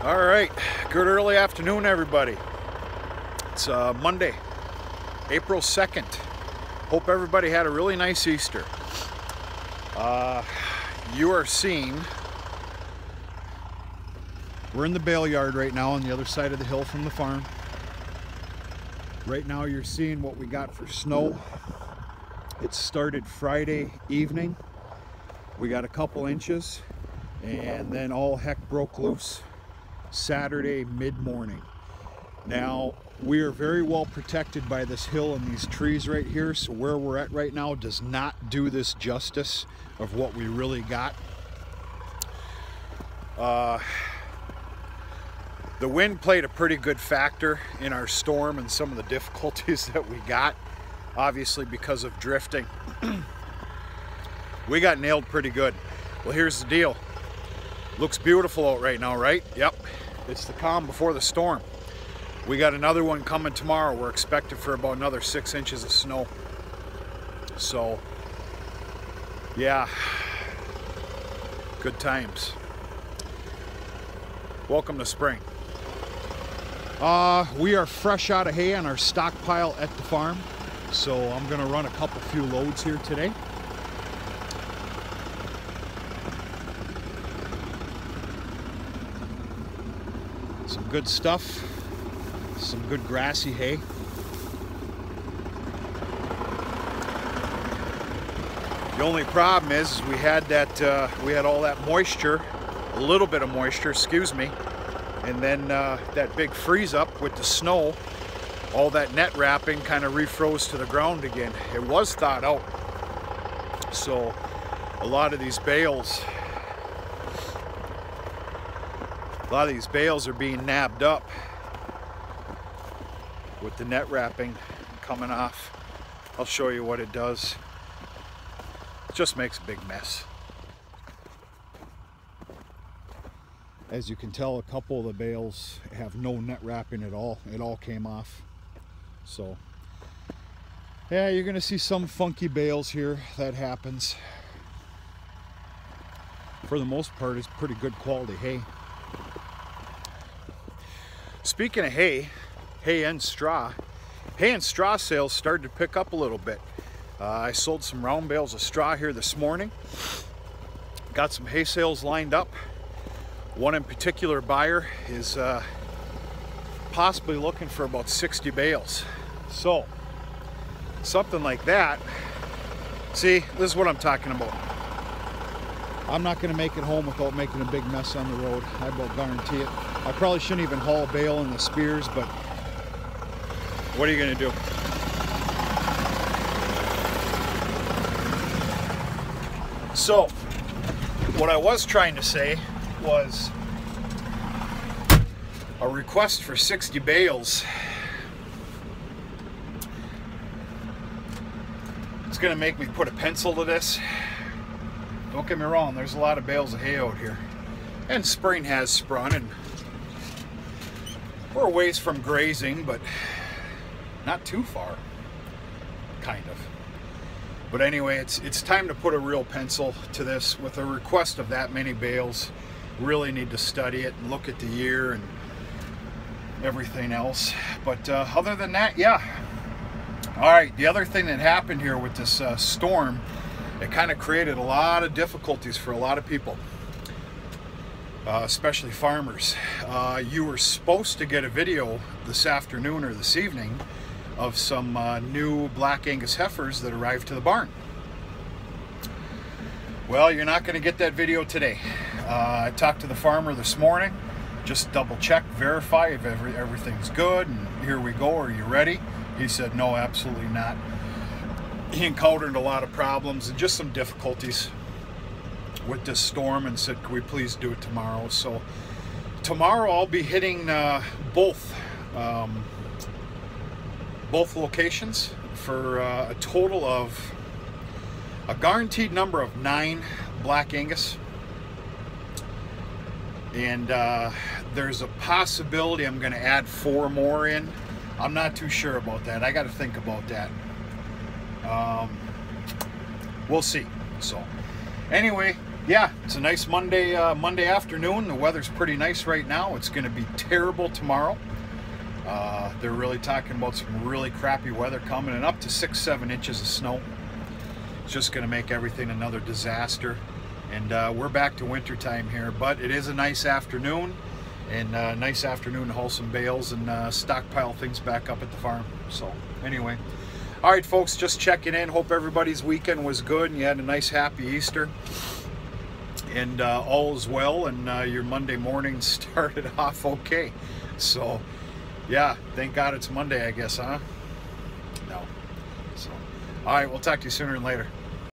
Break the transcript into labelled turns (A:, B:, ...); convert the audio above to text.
A: All right, good early afternoon, everybody. It's Monday, April 2nd. Hope everybody had a really nice Easter. You are seeing, we're in the bale yard right now on the other side of the hill from the farm. Right now you're seeing what we got for snow. It started Friday evening. We got a couple inches and then all heck broke loose Saturday mid-morning. Now we are very well protected by this hill and these trees right here, so where we're at right now does not do this justice of what we really got. The wind played a pretty good factor in our storm and some of the difficulties that we got, obviously because of drifting. We got nailed pretty good. Well, here's the deal. Looks beautiful out right now, right? Yep. It's the calm before the storm. We got another one coming tomorrow. We're expected for about another 6 inches of snow. So, yeah, good times. Welcome to spring. We are fresh out of hay on our stockpile at the farm. So I'm gonna run a few loads here today. Some good stuff, some good grassy hay. The only problem is we had all that moisture, a little bit of moisture, excuse me, and then that big freeze up with the snow, all that net wrapping kind of refroze to the ground again. It was thawed out, so a lot of these bales are being nabbed up with the net wrapping coming off. I'll show you what it does. It just makes a big mess. As you can tell, a couple of the bales have no net wrapping at all. It all came off. So yeah, you're gonna see some funky bales here. That happens. For the most part, it's pretty good quality hay. Speaking of hay and straw sales started to pick up a little bit. I sold some round bales of straw here this morning. Got some hay sales lined up. One in particular buyer is possibly looking for about 60 bales. So, something like that. See, this is what I'm talking about. I'm not going to make it home without making a big mess on the road. I will guarantee it. I probably shouldn't even haul a bale in the spears, but what are you going to do? So, what I was trying to say was a request for 60 bales. It's going to make me put a pencil to this. Don't get me wrong, there's a lot of bales of hay out here. And spring has sprung, and we're a ways from grazing, but not too far, kind of. But anyway, it's time to put a real pencil to this. With a request of that many bales, really need to study it and look at the year and everything else. But other than that, yeah. All right, the other thing that happened here with this storm, it kind of created a lot of difficulties for a lot of people, especially farmers. You were supposed to get a video this afternoon or this evening of some new Black Angus heifers that arrived to the barn. Well, you're not going to get that video today. I talked to the farmer this morning, just double check, verify if everything's good, and here we go, are you ready? He said no, absolutely not. He encountered a lot of problems and just some difficulties with this storm and said, can we please do it tomorrow? So tomorrow I'll be hitting both locations for a total of a guaranteed number of 9 Black Angus. And there's a possibility I'm going to add 4 more in. I'm not too sure about that. I got to think about that. We'll see. So anyway, yeah, it's a nice Monday afternoon. The weather's pretty nice right now. It's going to be terrible tomorrow. They're really talking about some really crappy weather coming, and up to 6-7 inches of snow. It's just going to make everything another disaster. And we're back to winter time here, but it is a nice afternoon, and nice afternoon to haul some bales and stockpile things back up at the farm. So anyway, all right, folks, just checking in. Hope everybody's weekend was good and you had a nice, happy Easter, and all is well, and your Monday morning started off okay. So yeah, thank God it's Monday, I guess, huh? No. So, all right, we'll talk to you sooner than later.